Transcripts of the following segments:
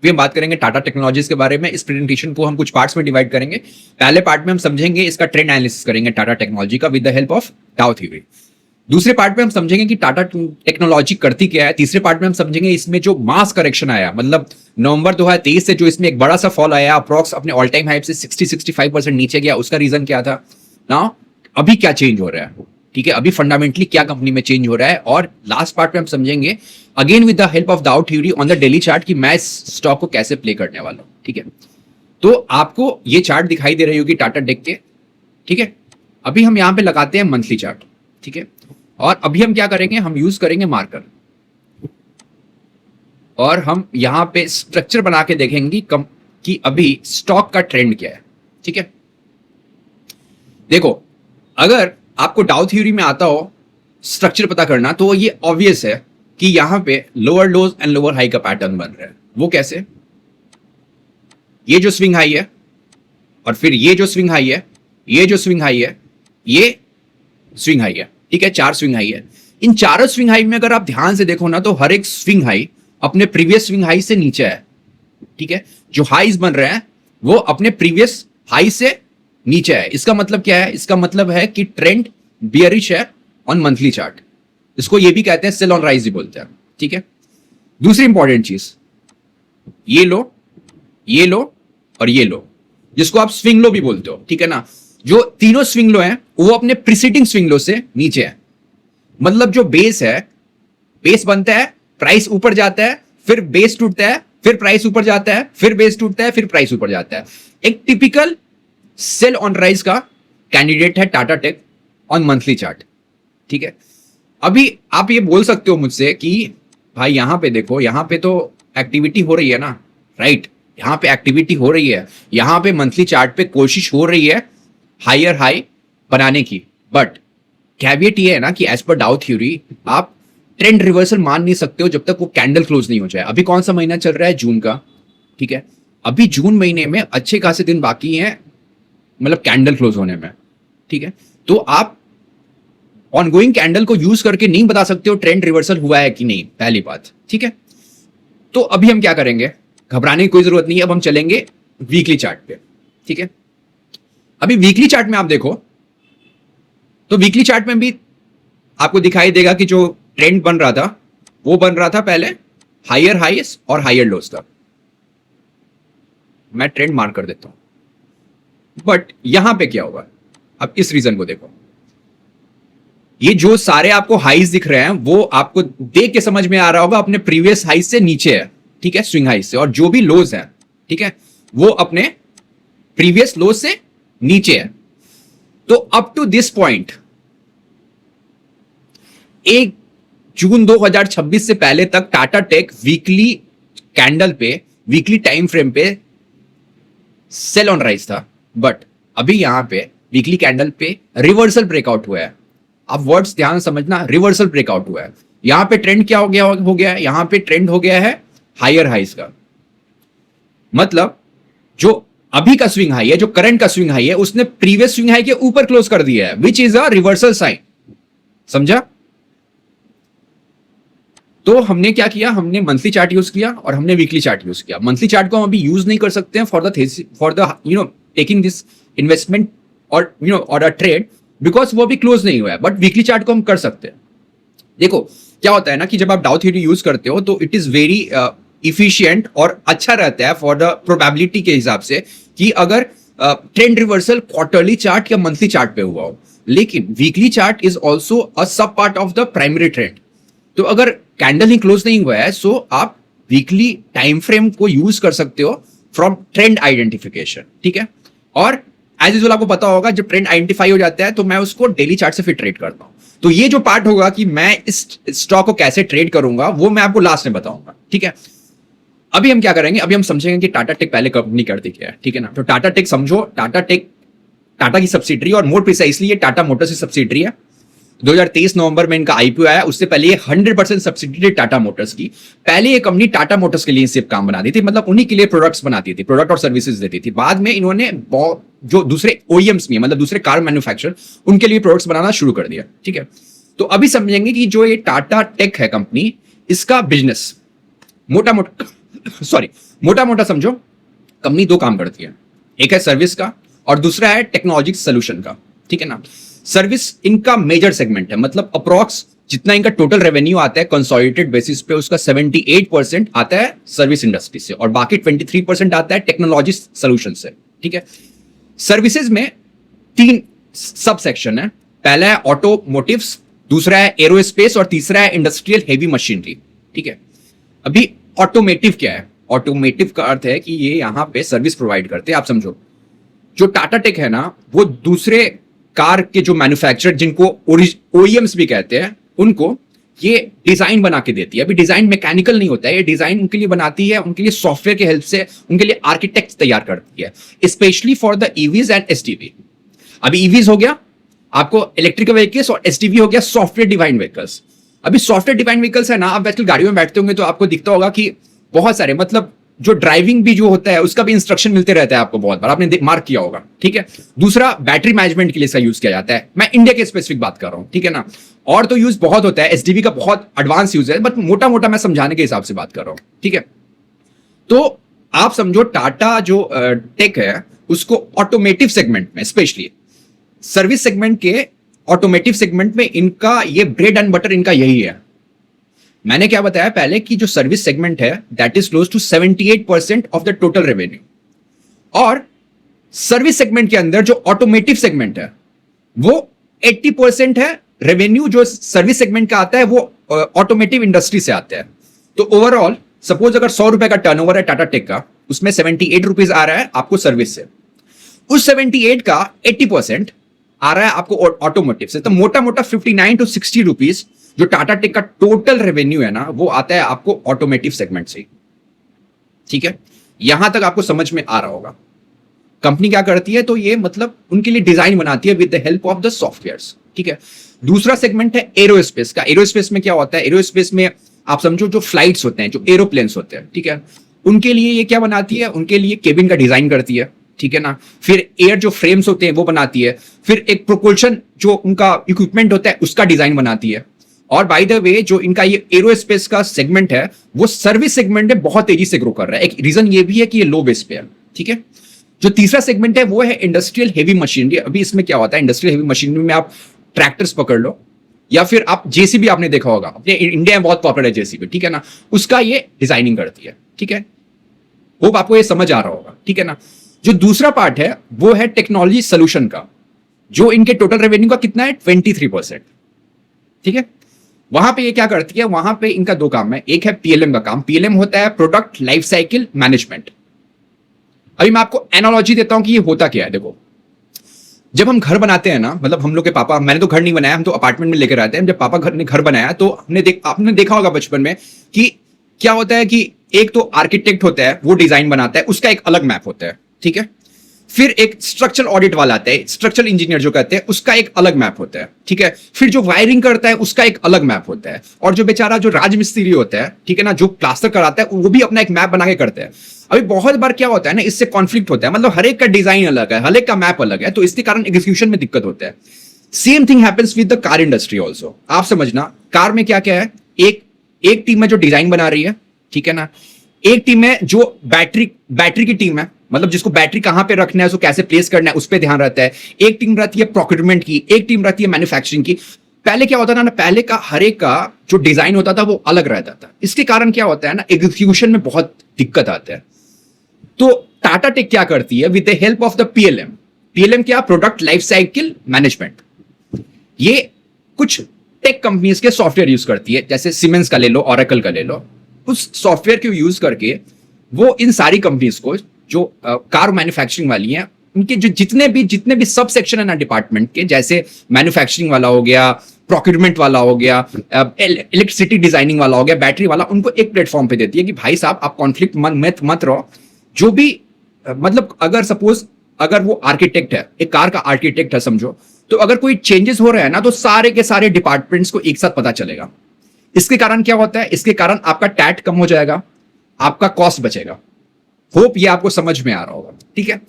भी हम बात करेंगे टाटा टेक्नोलॉजीज के बारे में। इस प्रेजेंटेशन को हम कुछ पार्ट्स में डिवाइड करेंगे। पहले पार्ट में हम समझेंगे इसका ट्रेंड एनालिसिस करेंगे टाटा टेक्नोलॉजी का विद द हेल्प ऑफ डाउ थ्योरी। दूसरे पार्ट में हम समझेंगे कि टाटा टेक्नोलॉजी करती क्या है। तीसरे पार्ट में हम समझेंगे इसमें जो मास करेक्शन आया, मतलब नवंबर 2023 से जो इसमें एक बड़ा सा फॉल आया, अप्रॉक्स अपने ऑल टाइम हाई से 60-65% नीचे गया, उसका रीजन क्या था ना, अभी क्या चेंज हो रहा है, ठीक है, अभी फंडामेंटली क्या कंपनी में चेंज हो रहा है। और लास्ट पार्ट में हम समझेंगे again with the help of डाउ theory on the daily chart कि मैं इस स्टॉक को कैसे प्ले करने वाला हूं, ठीक है। तो आपको ये चार्ट दिखाई दे रही होगी टाटा टेक के, ठीक है। अभी हम यहां पे लगाते हैं मंथली चार्ट, ठीक है। और अभी हम क्या करेंगे, हम यूज करेंगे मार्कर और हम यहां पे स्ट्रक्चर बना के देखेंगे कि अभी स्टॉक का ट्रेंड क्या है, ठीक है। देखो, अगर आपको डाउ थ्योरी में आता हो स्ट्रक्चर पता करना, तो ये ऑब्वियस है कि यहां पे lower lodge and lower high का पैटर्न बन रहा है। वो कैसे, ये जो स्विंग हाई है और फिर ये जो स्विंग हाई है, ये जो स्विंग हाई है, ये स्विंग हाई है, ठीक है, 4 स्विंग हाई है। इन चारों स्विंग हाई में अगर आप ध्यान से देखो ना, तो हर एक स्विंग हाई अपने प्रीवियस स्विंग हाई से नीचे है, ठीक है। जो हाईज बन रहे हैं वो अपने प्रीवियस हाई से नीचे है। इसका मतलब क्या है, इसका मतलब है कि ट्रेंड बियरिश है ऑन मंथली चार्ट। इसको ये भी कहते हैं सेल ऑन राइज ही बोलते हैं, ठीक है। दूसरी इंपॉर्टेंट चीज, ये लो, ये लो और ये लो, जिसको आप स्विंग लो भी बोलते हो, ठीक है ना। जो तीनों स्विंग लो हैं वो अपने प्रीसीडिंग स्विंग लो से नीचे है। मतलब जो बेस है, बेस बनता है, प्राइस ऊपर जाता है, फिर बेस टूटता है, फिर प्राइस ऊपर जाता है, फिर बेस टूटता है, फिर प्राइस ऊपर जाता है। एक टिपिकल सेल ऑन राइज का कैंडिडेट है Tata tech on monthly chart, ठीक है। अभी आप ये बोल सकते हो मुझसे कि भाई यहां पे देखो, यहां पे तो एक्टिविटी हो रही है ना, राइट, यहां पे एक्टिविटी हो रही है, यहां पे मंथली चार्ट पे कोशिश हो रही है हायर हाई बनाने की। बट कैविएट ये है ना कि एज पर डाउ थ्योरी आप ट्रेंड रिवर्सल मान नहीं सकते हो जब तक वो कैंडल क्लोज नहीं हो जाए। अभी कौन सा महीना चल रहा है, जून का, ठीक है। अभी जून महीने में अच्छे खासे दिन बाकी हैं, मतलब कैंडल क्लोज होने में, ठीक है। तो आप ऑनगोइंग कैंडल को यूज करके नहीं बता सकते हो ट्रेंड रिवर्सल हुआ है कि नहीं, पहली बात, ठीक है। तो अभी हम क्या करेंगे, घबराने की कोई जरूरत नहीं है। अब हम चलेंगे वीकली चार्ट पे, ठीक है। अभी वीकली चार्ट में आप देखो तो वीकली चार्ट में भी आपको दिखाई देगा कि जो ट्रेंड बन रहा था वो बन रहा था पहले हायर हाईस और हायर लोस का। मैं ट्रेंड मार्क कर देता हूं। बट यहां पे क्या होगा, अब इस रीजन को देखो, ये जो सारे आपको हाईज दिख रहे हैं वो आपको देख के समझ में आ रहा होगा अपने प्रीवियस हाई से नीचे है, ठीक है, स्विंग हाई से। और जो भी लोज है, ठीक है, वो अपने प्रीवियस लोज से नीचे है। तो अप टू दिस पॉइंट 1 जून 2026 से पहले तक टाटा टेक वीकली कैंडल पे, वीकली टाइम फ्रेम पे सेल ऑन राइज था। बट अभी यहां पे वीकली कैंडल पे रिवर्सल ब्रेकआउट हुआ है। अब वर्ड्स ध्यान समझना, रिवर्सल ब्रेकआउट हुआ है। यहां पे ट्रेंड क्या हो गया है, यहां पे ट्रेंड हो गया है हायर हाइज का। मतलब जो अभी का स्विंग हाई है, जो करंट का स्विंग हाई है, उसने प्रीवियस स्विंग हाई के ऊपर क्लोज कर दिया है, which is a reversal sign. समझा? तो हमने क्या किया, हमने मंथली चार्ट यूज किया और हमने वीकली चार्ट यूज किया। मंथली चार्ट को हम अभी यूज नहीं कर सकते हैं for the taking this investment और और अ ट्रेड, बिकॉज वो अभी क्लोज नहीं हुआ है। बट वीकली चार्ट को हम कर सकते हैं। देखो क्या होता है ना कि जब आप डाउ थ्योरी यूज करते हो तो इट इज वेरी इफिशिएंट और अच्छा रहता है फॉर द प्रोबेबिलिटी के हिसाब से कि अगर ट्रेंड रिवर्सल क्वार्टरली चार्ट या मंथली चार्ट पे हुआ हो। लेकिन weekly chart is also a sub part of the primary trend. तो अगर कैंडल ही क्लोज नहीं हुआ है, सो आप वीकली टाइम फ्रेम को यूज कर सकते हो फ्रॉम ट्रेंड आइडेंटिफिकेशन, ठीक है। और एज यूजुअल आपको पता होगा जब ट्रेंड आइडेंटिफाई हो जाता है तो मैं उसको डेली चार्ट से फिर ट्रेड करता हूं। तो ये जो पार्ट होगा कि मैं इस स्टॉक को कैसे ट्रेड करूंगा वो मैं आपको लास्ट में बताऊंगा, ठीक है। अभी हम क्या करेंगे, अभी हम समझेंगे कि टाटा टेक पहले कंपनी करती क्या है, ठीक है ना। तो टाटा टेक समझो, टाटा टेक टाटा की सब्सिडरी और मोर प्रिसाइसली ये टाटा मोटर्स की सब्सिडरी है। 2023 नवंबर में इनका आईपीओ आया, उससे पहले ये 100% सब्सिडी टाटा मोटर्स की। पहले ये कंपनी टाटा मोटर्स के लिए सिर्फ काम बनाती थी, मतलब उन्हीं के लिए प्रोडक्ट्स बनाती थी, प्रोडक्ट और सर्विसेज देती थी। बाद में इन्होंने जो दूसरे ओईएम्स में, मतलब दूसरे कार मैन्युफैक्चरर, उनके लिए प्रोडक्ट्स बनाना शुरू कर दिया, ठीक है। तो अभी समझेंगे कि जो ये टाटा टेक है कंपनी, इसका बिजनेस मोटा मोटा सॉरी, मोटा मोटा समझो, कंपनी दो काम करती है, एक है सर्विस का और दूसरा है टेक्नोलॉजी सोल्यूशन का, ठीक है ना। सर्विस इनका मेजर सेगमेंट है, मतलब अप्रॉक्स जितना इनका टोटल रेवेन्यू आता है कंसोलिडेटेड बेसिस पे, उसका 78% आता है सर्विस इंडस्ट्री से और बाकी 23% आता है टेक्नोलॉजी सोल्यूशन से, ठीक है। सर्विसेज में तीन सब सेक्शन है, पहला है ऑटोमोटिव्स, दूसरा है एरोस्पेस और तीसरा है इंडस्ट्रियल हेवी मशीनरी, ठीक है। अभी ऑटोमेटिव क्या है? ऑटोमेटिव का अर्थ है कि ये यहां पे सर्विस प्रोवाइड करते हैं। आप समझो, जो टाटा टेक है ना, वो दूसरे कार के जो मैन्युफैक्चरर, जिनको ओईएम्स भी कहते हैं, उनको ये डिजाइन बना के देती है। अभी डिजाइन मैकेनिकल नहीं होता है, ये डिजाइन उनके लिए बनाती है, उनके लिए सॉफ्टवेयर की हेल्प से उनके लिए आर्किटेक्ट तैयार करती है, specially for the EVs and STV. अभी ईवीज हो गया आपको इलेक्ट्रिकल व्हीकल्स और एसटीवी हो गया सॉफ्टवेयर डिफाइंड व्हीकल्स। अभी सॉफ्टवेयर डिफाइंड व्हीकल्स है ना, आप आजकल गाड़ियों में बैठते होंगे तो आपको दिखता होगा कि बहुत सारे, मतलब जो ड्राइविंग भी जो होता है उसका भी इंस्ट्रक्शन मिलते रहता है आपको, बहुत बार आपने मार्क किया होगा, ठीक है। दूसरा, बैटरी मैनेजमेंट के लिए इसका यूज किया जाता है, मैं इंडिया के स्पेसिफिक बात कर रहा हूं, ठीक है ना। और तो यूज बहुत होता है, एसडीवी का बहुत एडवांस यूज है, बट मोटा मोटा मैं समझाने के हिसाब से बात कर रहा हूं, ठीक है। तो आप समझो टाटा जो टेक है उसको ऑटोमेटिव सेगमेंट में, स्पेशली सर्विस सेगमेंट के ऑटोमेटिव सेगमेंट में, इनका ये ब्रेड एंड बटर इनका यही है। मैंने क्या बताया पहले कि जो सर्विस सेगमेंट है that is close to 78% of the total revenue, और सर्विस सेगमेंट के अंदर जो ऑटोमेटिव सेगमेंट है वो 80% है। रेवेन्यू जो सर्विस सेगमेंट का आता है वो ऑटोमेटिव इंडस्ट्री से आता है। तो ओवरऑल सपोज अगर 100 रुपए का टर्नओवर है टाटा टेक का, उसमें 78 रुपीज आ रहा है आपको सर्विस से, उस 78 का 80% आ रहा है आपको ऑटोमोटिव से, तो मोटा मोटा 59 to 60 रुपीज जो टाटा टेक का टोटल रेवेन्यू है ना, वो आता है आपको ऑटोमेटिव सेगमेंट से, ठीक है। यहां तक आपको समझ में आ रहा होगा कंपनी क्या करती है। तो ये मतलब उनके लिए डिजाइन बनाती है with the help of the softwares, ठीक है। दूसरा सेगमेंट है एरोस्पेस का। एरोस्पेस में क्या होता है? एरोस्पेस में आप समझो जो फ्लाइट्स होते हैं, जो एरोप्लेन्स होते हैं, ठीक है, उनके लिए ये क्या बनाती है? उनके लिए केबिन का डिजाइन करती है, ठीक है ना। फिर एयर जो फ्रेम्स होते हैं वो बनाती है, फिर एक प्रोपल्शन जो उनका इक्विपमेंट होता है उसका डिजाइन बनाती है। और बाय द वे जो इनका ये एरोस्पेस का सेगमेंट है वो सर्विस सेगमेंट में बहुत तेजी से ग्रो कर रहा है। एक रीजन ये भी है कि ये लो बेस पे है, ठीक है। जो तीसरा सेगमेंट है वो है इंडस्ट्रियल हेवी मशीनरी। अभी इसमें क्या होता है? इंडस्ट्रियल हेवी मशीनरी में आप ट्रैक्टर्स पकड़ लो या फिर आप जेसीबी, आपने देखा होगा अपने इंडिया में बहुत पॉपुलर है जेसीबी, ठीक है ना, उसका ये डिजाइनिंग करती है, ठीक है। होप आपको ये समझ आ रहा होगा, ठीक है ना। जो दूसरा पार्ट है वो है टेक्नोलॉजी सोल्यूशन का, जो इनके टोटल रेवेन्यू का कितना है? 23%, ठीक है। वहां पे ये क्या करती है? वहां पे इनका दो काम है। एक है पीएलएम का काम, पीएलएम होता है प्रोडक्ट लाइफ साइकिल मैनेजमेंट। अभी मैं आपको एनालॉजी देता हूं कि ये होता क्या है। देखो, जब हम घर बनाते हैं ना, मतलब हम लोग के पापा, मैंने तो घर नहीं बनाया, हम तो अपार्टमेंट में लेकर आते हैं। जब पापा घर ने घर बनाया तो आपने देखा होगा बचपन में कि क्या होता है कि एक तो आर्किटेक्ट होता है, वो डिजाइन बनाता है, उसका एक अलग मैप होता है, ठीक है। फिर एक स्ट्रक्चरल ऑडिट वाला आता है, स्ट्रक्चरल इंजीनियर जो कहते हैं, उसका एक अलग मैप होता है, ठीक है। फिर जो वायरिंग करता है उसका एक अलग मैप होता है, और जो बेचारा जो राजमिस्त्री होता है, ठीक है ना, जो प्लास्टर कराता है, वो भी अपना एक मैप बना के करते हैं। अभी बहुत बार क्या होता है ना, इससे कॉन्फ्लिक्ट होता है, मतलब हर एक का डिजाइन अलग है, हर एक का मैप अलग है, तो इसके कारण एग्जीक्यूशन में दिक्कत होता है। Same thing happens with the car industry also. आप समझना, कार में क्या क्या है? एक टीम है जो डिजाइन बना रही है, ठीक है ना। एक टीम है जो बैटरी की टीम है, मतलब जिसको बैटरी कहां पे रखना है, उसको कैसे प्लेस करना है, उस पर ध्यान रहता है। एक टीम रहती है प्रोक्योरमेंट की, एक टीम रहती है मैन्युफैक्चरिंग की। पहले क्या होता था ना, पहले का हर एक का जो डिजाइन होता था वो अलग रहता था। इसके कारण क्या होता है ना, एग्जीक्यूशन में बहुत दिक्कत आता है। तो टाटा टेक क्या करती है? With the help of the PLM क्या? Product life cycle management. ये कुछ टेक कंपनीज के सॉफ्टवेयर यूज करती है, जैसे सीमेंस का ले लो, ओरेकल का ले लो। उस सॉफ्टवेयर को यूज करके वो इन सारी कंपनीज को जो कार मैन्युफैक्चरिंग वाली हैं, उनके जो जितने भी सब सेक्शन है ना डिपार्टमेंट के, जैसे मैन्युफैक्चरिंग वाला हो गया, प्रोक्योरमेंट वाला हो गया, इलेक्ट्रिसिटी डिजाइनिंग वाला हो गया, बैटरी वाला, उनको एक प्लेटफॉर्म पे देती है कि भाई साहब आप कॉन्फ्लिक्ट मत रहो। जो भी मतलब अगर सपोज अगर वो आर्किटेक्ट है, एक कार का आर्किटेक्ट है समझो, तो अगर कोई चेंजेस हो रहे हैं ना, तो सारे के सारे डिपार्टमेंट्स को एक साथ पता चलेगा। इसके कारण क्या होता है? इसके कारण आपका टैट कम हो जाएगा, आपका कॉस्ट बचेगा। होप ये आपको समझ में आ रहा होगा, ठीक है।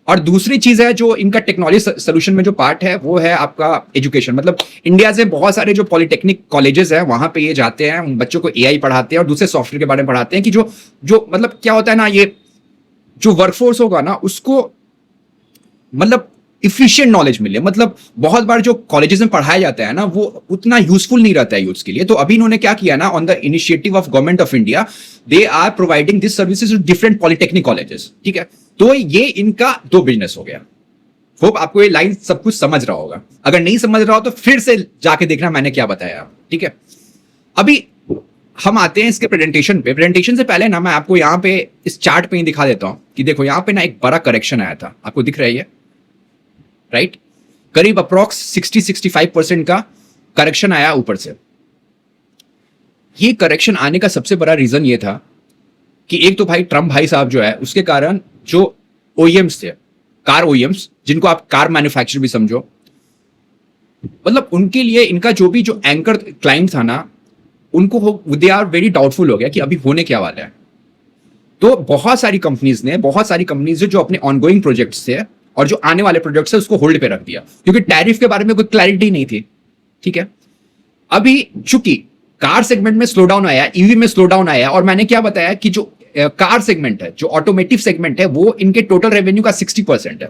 और दूसरी चीज है जो इनका टेक्नोलॉजी सोल्यूशन में जो पार्ट है वो है आपका एजुकेशन। मतलब इंडिया से बहुत सारे जो पॉलिटेक्निक कॉलेजेस हैं वहां पे ये जाते हैं, बच्चों को एआई पढ़ाते हैं और दूसरे सॉफ्टवेयर के बारे में पढ़ाते हैं कि जो जो मतलब क्या होता है ना, ये जो वर्कफोर्स होगा ना उसको मतलब इफिशिएंट नॉलेज मिले। मतलब बहुत बार जो कॉलेजेस में पढ़ाया जाता है ना वो उतना यूजफुल नहीं रहता है यूथ के लिए। तो अभी इन्होंने क्या किया ना, on the initiative of government of India they are providing this services to different polytechnic colleges. ठीक है, तो ये इनका दो बिजनेस हो गया। होप आपको ये लाइन सब कुछ समझ रहा होगा। अगर नहीं समझ रहा हो तो फिर से जाके देखना मैंने क्या बताया। ठीक है, अभी हम आते हैं इसके प्रेजेंटेशन पे। प्रेजेंटेशन से पहले ना मैं आपको यहाँ पे इस चार्ट पे ही दिखा देता हूं कि देखो यहाँ पे ना एक बड़ा करेक्शन आया था, आपको दिख रहा है ये, राइट? करीब अप्रोक्स 60-65% का करेक्शन आया ऊपर से। ये करेक्शन आने का सबसे बड़ा रीजन ये था कि एक तो भाई ट्रम्प भाई साहब जो है उसके कारण जो ओईएम्स थे, कार ओईएम्स, जिनको आप कार मैन्युफैक्चरर भी समझो, मतलब उनके लिए इनका जो भी जो एंकर क्लाइंट था ना, उनको दे आर वेरी डाउटफुल हो गया कि अभी होने क्या वाला है। तो बहुत सारी कंपनीज जो अपने ऑनगोइंग प्रोजेक्ट्स थे और जो आने वाले प्रोजेक्ट्स है उसको होल्ड पे रख दिया, क्योंकि टैरिफ के बारे में कोई क्लैरिटी नहीं थी। ठीक है, अभी चूंकि कार सेगमेंट में स्लो डाउन आया, ईवी में स्लो डाउन आया, और मैंने क्या बताया कि जो कार सेगमेंट है, जो ऑटोमेटिव सेगमेंट है, वो इनके टोटल रेवेन्यू का 60% है।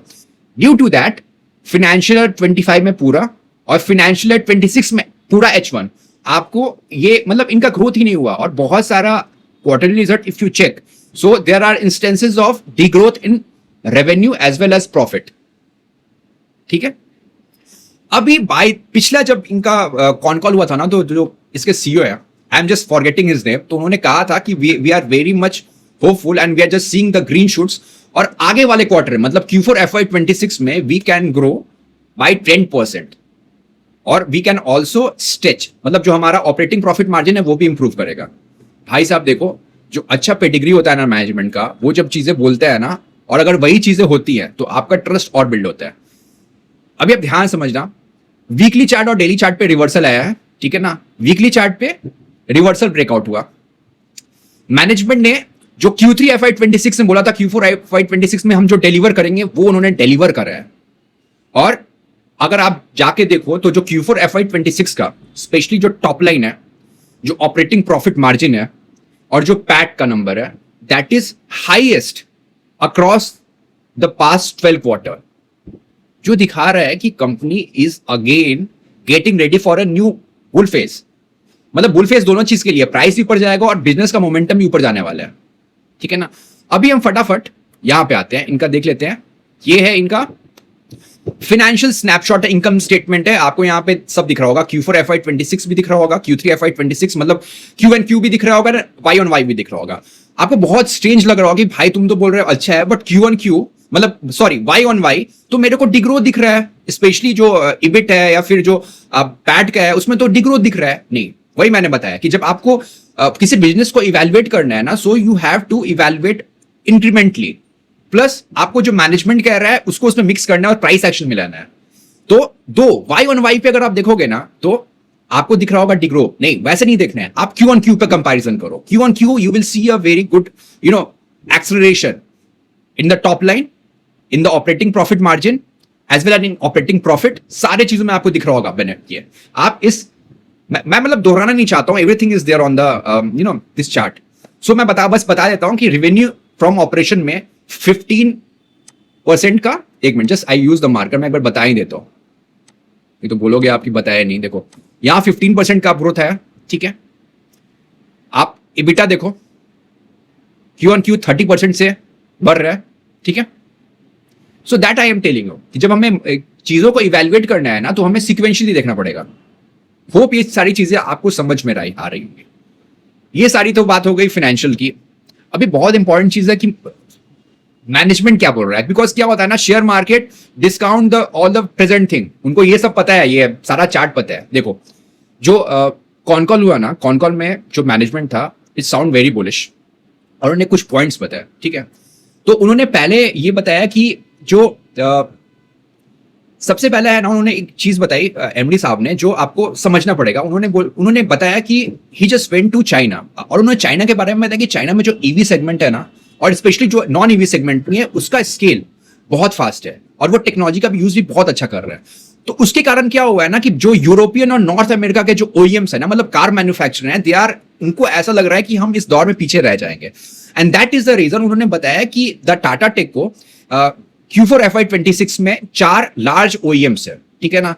ड्यू टू दैट फाइनेंशियल 25 में पूरा और फाइनेंशियल 26 में पूरा H1 आपको ये मतलब इनका ग्रोथ ही नहीं हुआ। और बहुत सारा quarterly result if you check, so there are instances of de growth in revenue as well as profit. ठीक है, अभी पिछला जब इनका कॉन कॉल हुआ था ना, तो जो इसके सीईओ है, I am just forgetting his name, तो उन्होंने कहा था कि we are very much hopeful and we are just seeing the green shoots, और आगे वाले क्वार्टर मतलब Q4 FY26 में वी कैन ग्रो बाय 10% और वी कैन ऑल्सो स्टेच, मतलब जो हमारा ऑपरेटिंग प्रॉफिट मार्जिन है वो भी इंप्रूव करेगा। भाई साहब देखो, जो अच्छा पेडिग्री होता है ना मैनेजमेंट का, वो जब चीजें बोलते हैं ना और अगर वही चीजें होती हैं तो आपका ट्रस्ट और बिल्ड होता है। अभी आप ध्यान समझना, वीकली चार्ट और डेली चार्ट पे रिवर्सल आया है। ठीक है ना, वीकली चार्ट पे रिवर्सल ब्रेकआउट हुआ। मैनेजमेंट ने जो Q3 FY26 में बोला था Q4 FY26 में हम जो डिलीवर करेंगे वो उन्होंने डिलीवर करा है। और अगर आप जाके देखो तो जो Q4 FY26 का स्पेशली जो टॉप लाइन है, जो ऑपरेटिंग प्रॉफिट मार्जिन है और जो पैट का नंबर है, that is highest across the past 12 quarter, जो दिखा रहा है कि company is again getting ready for a new bull phase. मतलब बुल फेज दोनों चीज के लिए, प्राइस भी ऊपर जाएगा और बिजनेस का मोमेंटम भी ऊपर जाने वाला है। ठीक है ना, अभी हम फटाफट यहां पे आते हैं, इनका देख लेते हैं। ये है इनका फाइनेंशियल स्नैपशॉट, इनकम स्टेटमेंट है। आपको यहां पे सब दिख रहा होगा, Q4 FY26 भी दिख रहा होगा, Q3 FY26 मतलब Q and Q भी दिख रहा होगा, Y on Y भी दिख रहा होगा। आपको बहुत स्ट्रेंज लग रहा होगा कि भाई तुम तो बोल रहे हो अच्छा है, बट Q on Q मतलब सॉरी Y on Y तो मेरे को डिग्रोथ दिख रहा है, स्पेशली जो इबिट है या फिर जो पैट का है उसमें तो डिग्रोथ दिख रहा है। नहीं, वही मैंने बताया कि जब आपको किसी बिजनेस को इवैल्यूएट करना है ना, so you have to evaluate incrementally, plus आपको जो मैनेजमेंट कह रहा है उसको उसमें मिक्स करना है और प्राइस एक्शन मिलाना है। तो दो Y on Y पे अगर आप देखोगे ना तो आपको दिख रहा होगा डिग्रो, नहीं वैसे नहीं देखना है, आप Q on Q पे कंपैरिजन करो। Q on Q you will see a very good acceleration in the top line, in the operating profit margin as well as in operating profit, सारे चीजों में आपको दिख रहा होगा बेनिफिट किए। आप इस मैं मतलब दोहराना नहीं चाहता हूं, everything is there on the this chart. So मैं बस बता देता हूं कि रेवेन्यू फ्रॉम ऑपरेशन में 15% का, एक minute just I use the marker, मैं एक बार बता ही देता हूं, ये तो बोलोगे आपकी बताया नहीं। देखो यहां 15% का ग्रोथ है। ठीक है, आप इबिटा देखो Q on Q 30% से बढ़ रहा है। ठीक है, so that I am telling you कि जब हमें चीजों को इवैल्यूएट करना है ना तो हमें सिक्वेंशियली देखना पड़ेगा। होप ये सारी चीजें आपको समझ में आ रही होंगी। ये सारी तो बात हो गई फाइनेंशियल की। अभी बहुत इंपॉर्टेंट चीज है कि मैनेजमेंट क्या बोल रहा है, बिकॉज क्या होता है ना, share market discount the all the present thing, उनको ये सब पता है, ये सारा चार्ट पता है। देखो जो कॉन कॉल हुआ ना, कॉन कॉल में जो मैनेजमेंट था इट साउंड वेरी बुलिश और उन्होंने कुछ पॉइंट्स बताया। ठीक है, तो उन्होंने पहले ये बताया कि जो सबसे पहले है ना, उन्होंने एक चीज बताई एमडी साहब ने जो आपको समझना पड़ेगा। उन्होंने बताया कि ही जस्ट वेंट टू चाइना, और उन्होंने चाइना के बारे में बताया कि चाइना में जो ईवी सेगमेंट है ना, और स्पेशली जो नॉन ईवी सेगमेंट में है, उसका स्केल बहुत फास्ट है और वो टेक्नोलॉजी का भी यूज भी बहुत अच्छा कर रहे हैं। तो उसके कारण क्या हुआ है ना कि जो यूरोपियन और नॉर्थ अमेरिका के जो ओईएम्स है ना, मतलब कार मैन्युफैक्चरर हैं, दे आर, उनको ऐसा लग रहा है कि हम इस दौर में पीछे रह जाएंगे। And that is the reason उन्होंने बताया कि द टाटा टेक को Q4 FY26 में 4 लार्ज ओईएम्स है, ठीक है ना,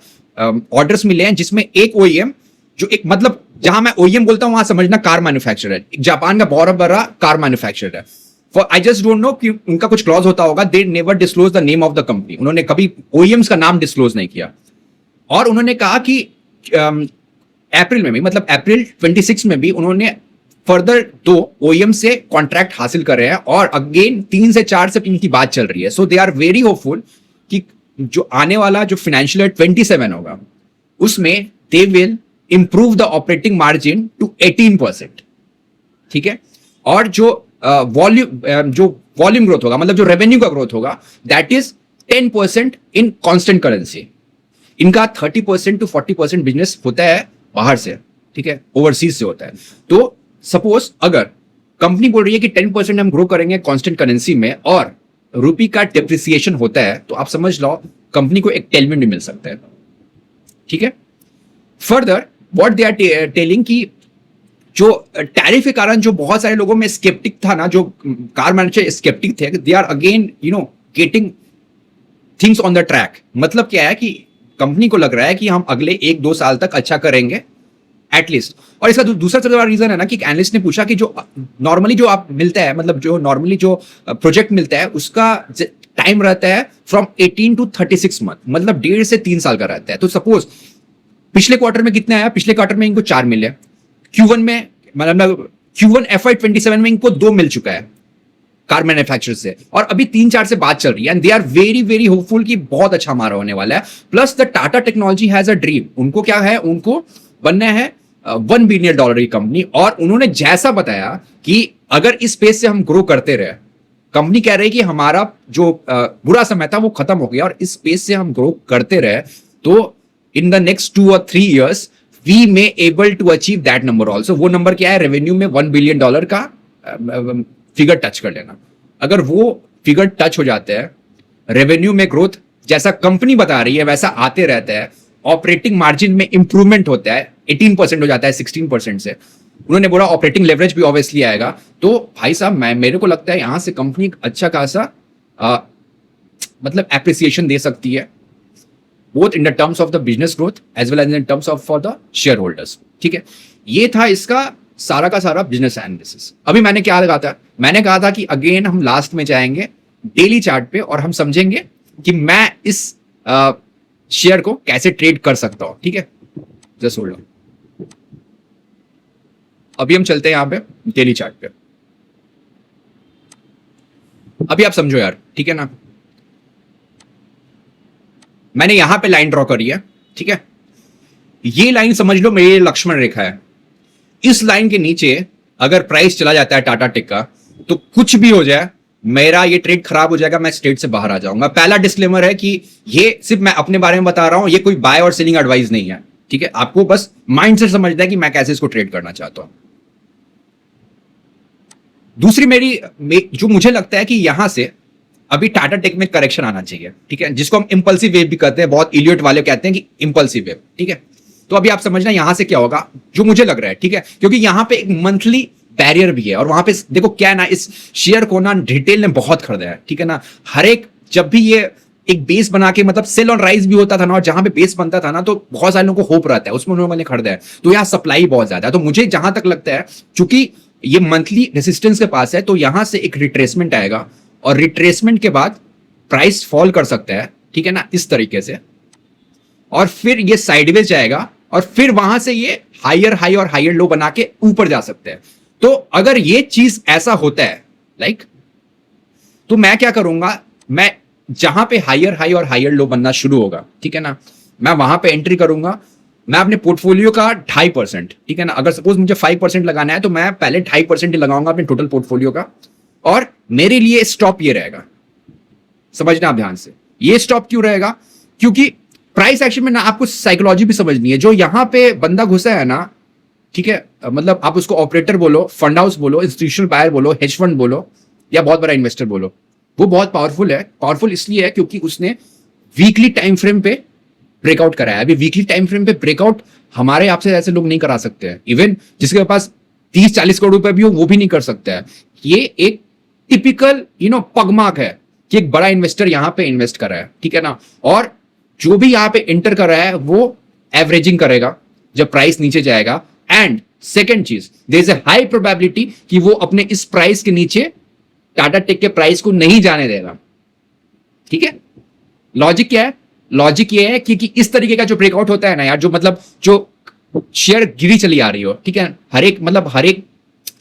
ऑर्डर्स मिले हैं, जिसमें एक ओईएम जो एक, मतलब जहां मैं ओईएम बोलता हूं वहां समझना कार मैन्युफैक्चरर है, जापान का बहुत बड़ा कार मैन्युफैक्चरर है। For I just don't know कि उनका कुछ क्लॉज होता होगा, they never disclose the name of the company, उन्होंने कभी ओईएम्स का नाम डिस्क्लोज नहीं किया। और उन्होंने कहा कि अप्रैल में भी, मतलब अप्रैल 26 में भी उन्होंने फर्दर 2 ओईएम से कॉन्ट्रैक्ट हासिल कर रहे हैं और अगेन 3 से 4 से इनकी बात चल रही है। सो दे आर वेरी होपफुल कि जो आने वाला जो फाइनेंशियल ईयर 27 होगा उसमें they will improve the operating margin to 18%, ठीक है। और जो वॉल्यूम ग्रोथ होगा, मतलब जो रेवेन्यू का ग्रोथ होगा, that is 10% in constant currency. इनका 30% टू 40% बिजनेस होता है बाहर से, ठीक है, ओवरसीज से होता है। तो सपोज अगर कंपनी बोल रही है कि 10% हम ग्रो करेंगे कांस्टेंट करेंसी में और रुपी का डिप्रिसिएशन होता है, तो आप समझ लो कंपनी को एक टेलविंड भी मिल सकता है, ठीक है। Further what they are telling कि जो टैरिफ के कारण जो बहुत सारे लोगों में स्केप्टिक था ना, जो कार मैन्युफैक्चरर स्केप्टिक थे, they are again getting things on the track. मतलब क्या है कि कंपनी को लग रहा है कि हम अगले 1-2 साल तक अच्छा करेंगे एटलीस्ट। और इसका दूसरा सबसे बड़ा रीजन है ना कि एनालिस्ट ने पूछा कि जो नॉर्मली जो आप मिलता है, मतलब जो नॉर्मली जो प्रोजेक्ट मिलता है उसका टाइम रहता है फ्रॉम 18 टू 36 मंथ, मतलब 1.5 से 3 साल का रहता है। तो सपोज पिछले क्वार्टर में कितना आया, पिछले क्वार्टर में इनको 4 मिले, Q1 में, मतलब Q1 FY27 में इनको 2 मिल चुका है कार मैन्युफैक्चरर से, और अभी 3-4 से बात चल रही है and they are very very hopeful कि बहुत अच्छा हमारा होने वाला है। Plus the Tata technology has a dream, उनको क्या है, उनको बनना है $1 बिलियन की कंपनी। और उन्होंने जैसा बताया कि अगर इस स्पेस से हम ग्रो करते रहे, कंपनी कह रही है कि हमारा जो बुरा समय था वो खत्म हो गया और इस स्पेस से हम ग्रो करते रहे, तो इन द नेक्स्ट 2 और 3 years we may able to achieve that number also. वो नंबर क्या है, रेवेन्यू में $1 बिलियन का फिगर टच कर लेना। अगर वो फिगर टच हो जाते हैं, रेवेन्यू में ग्रोथ जैसा कंपनी बता रही है वैसा आते रहता है, ऑपरेटिंग मार्जिन में इंप्रूवमेंट होता है, 18% हो जाता है 16% से, उन्होंने बोला ऑपरेटिंग लेवरेज भी ऑब्वियसली आएगा, तो भाई साहब मेरे को लगता है यहां से कंपनी अच्छा खासा मतलब एप्रिसिएशन दे सकती है, both in the terms of the business growth as well as in terms of for the shareholders, ठीक है। ये था इसका सारा का सारा बिजनेस एनालिसिस। अभी मैंने क्या कहा था, मैंने कहा था कि अगेन हम लास्ट में जाएंगे डेली चार्ट पे और हम समझेंगे कि मैं इस शेयर को कैसे ट्रेड कर सकता हूं, ठीक है। जस्ट होल्ड ऑन, अभी हम चलते हैं यहां पे डेली चार्ट पे। अभी आप समझो यार, ठीक है ना, मैंने यहां पे लाइन ड्रॉ करी है, ठीक है। ये लाइन समझ लो मेरी लक्ष्मण रेखा है। इस लाइन के नीचे अगर प्राइस चला जाता है टाटा टेक का, तो कुछ भी हो जाए मेरा ये ट्रेड खराब हो जाएगा, मैं स्ट्रेट से बाहर आ जाऊंगा। पहला डिस्क्लेमर है कि ये सिर्फ मैं अपने बारे में बता रहा हूं, ये कोई बाय और सेलिंग एडवाइस नहीं है, ठीक है। आपको बस माइंडसेट समझना है कि मैं कैसे इसको ट्रेड करना चाहता हूं। दूसरी मेरी जो मुझे लगता है कि यहां से अभी टाटा टेक में करेक्शन आना चाहिए, ठीक है, जिसको हम इंपल्सिव वेव भी कहते हैं, बहुत इलियट वाले कहते हैं कि इंपल्सिव वेव, ठीक है। तो अभी आप समझना यहां से क्या होगा, जो मुझे लग रहा है, ठीक है, क्योंकि यहां पे एक मंथली बैरियर भी है और वहां पे देखो क्या है ना, इस शेयर को ना रिटेल ने बहुत खरीदा है, ठीक है ना। हर एक जब भी ये एक बेस बना के, मतलब सेल ऑन राइज भी होता था ना, और जहां पे बेस बनता था ना, तो बहुत सारे लोगों को होप रहता है, उसमें उन्होंने खरीदा है, तो यहाँ सप्लाई बहुत ज्यादा है। तो मुझे जहां तक लगता है, चूंकि ये मंथली रेसिस्टेंस के पास है, तो यहां से एक रिट्रेसमेंट आएगा और रिट्रेसमेंट के बाद प्राइस फॉल कर सकता है, ठीक है ना, इस तरीके से, और फिर ये साइडवेज जाएगा और फिर वहां से ये हायर हाई और हायर लो बना के ऊपर जा सकते हैं। तो अगर ये चीज ऐसा होता है लाइक, तो मैं क्या करूंगा, मैं जहां पे हायर हाई और हायर लो बनना शुरू होगा, ठीक है ना, मैं वहां पे एंट्री करूंगा। मैं अपने पोर्टफोलियो का 2.5%, ठीक है ना, अगर सपोज मुझे 5% लगाना है तो मैं पहले 2.5% लगाऊंगा अपने टोटल पोर्टफोलियो का, और मेरे लिए स्टॉप ये रहेगा। समझना आप ध्यान से, ये स्टॉप क्यों रहेगा, क्योंकि प्राइस एक्शन में ना आपको साइकोलॉजी भी समझनी है। जो यहां पे बंदा घुसा है ना, ठीक है, मतलब आप उसको ऑपरेटर बोलो, फंड हाउस बोलो, इंस्टीट्यूशनल बायर बोलो, हेज फंड बोलो, या बहुत बड़ा इन्वेस्टर बोलो, वो बहुत पावरफुल है। पावरफुल इसलिए है क्योंकि उसने वीकली टाइम फ्रेम पे ब्रेकआउट कराया। अभी वीकली टाइम फ्रेम पे ब्रेकआउट हमारे आपसे ऐसे लोग नहीं करा सकते हैं। इवन जिसके पास 30-40 करोड़ रुपए भी हो वो भी नहीं कर सकता है। ये एक टिपिकल पगमार्क है कि एक बड़ा इन्वेस्टर यहां पे इन्वेस्ट कर रहा है, ठीक है ना। और जो भी यहां पे एंटर कर रहा है वो एवरेजिंग करेगा जब प्राइस नीचे जाएगा। एंड सेकेंड चीज, there is a high probability कि वो अपने इस प्राइस के नीचे टाटा टेक के प्राइस को नहीं जाने देगा, ठीक है। लॉजिक क्या है? लॉजिक ये है कि इस तरीके का जो ब्रेकआउट होता है ना यार, जो मतलब जो शेयर गिरी चली आ रही हो, ठीक है, हर एक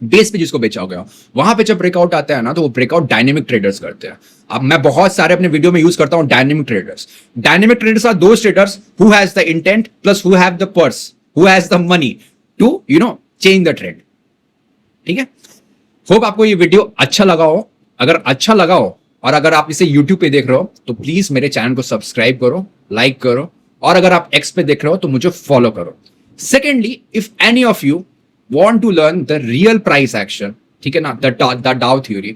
बेस पे जिसको बेचा हो गया, वहां पे जब ब्रेकआउट आता है ना तो वो ब्रेकआउट डायनेमिक ट्रेडर्स करते हैं। अब मैं बहुत सारे अपने वीडियो में यूज करता हूं dynamic traders. Dynamic traders are those traders who has the intent plus who have the purse, who has the money to change the trend, ठीक है। होप आपको ये वीडियो अच्छा लगा हो। अगर अच्छा लगा हो और अगर आप इसे YouTube पे देख रहे हो तो प्लीज मेरे चैनल को सब्सक्राइब करो, लाइक करो, और अगर आप X पे देख रहे हो तो मुझे फॉलो करो। Secondly, if any of you want to learn the real price action, ठीक है ना, the Dow theory,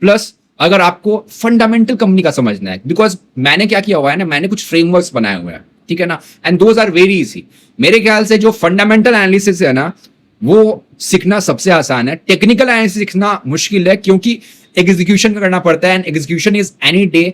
प्लस अगर आपको फंडामेंटल कंपनी का समझना है, बिकॉज मैंने क्या किया हुआ है ना, मैंने कुछ फ्रेमवर्क्स बनाए हुए हैं, ठीक है ना, and those are very easy. मेरे ख्याल से जो फंडामेंटल एनालिसिस है ना वो सीखना सबसे आसान है। टेक्निकल एनालिसिस सीखना मुश्किल है क्योंकि एग्जीक्यूशन करना पड़ता है, and execution is any day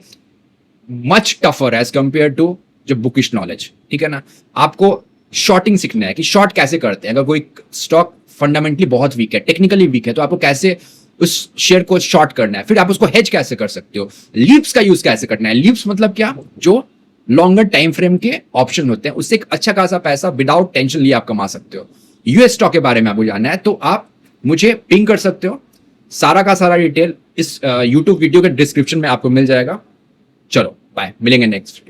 much tougher as compare to जो बुकिश नॉलेज, ठीक है ना। आपको शॉर्टिंग सीखना है कि शॉर्ट कैसे करते हैं। अगर कोई स्टॉक फंडामेंटली बहुत वीक है, टेक्निकली वीक है, तो आपको कैसे उस शेयर को शॉर्ट करना है, फिर आप उसको हेज कैसे कर सकते हो, लीप्स का यूज कैसे करना है। लीप्स मतलब क्या, जो लॉन्गर टाइम फ्रेम के ऑप्शन होते हैं, उससे एक अच्छा खासा पैसा विदाउट टेंशन लिए आप कमा सकते हो। यूएस स्टॉक के बारे में आपको जानना है तो आप मुझे पिंग कर सकते हो। सारा का सारा डिटेल इस यूट्यूब वीडियो के डिस्क्रिप्शन में आपको मिल जाएगा। चलो बाय, मिलेंगे नेक्स्ट।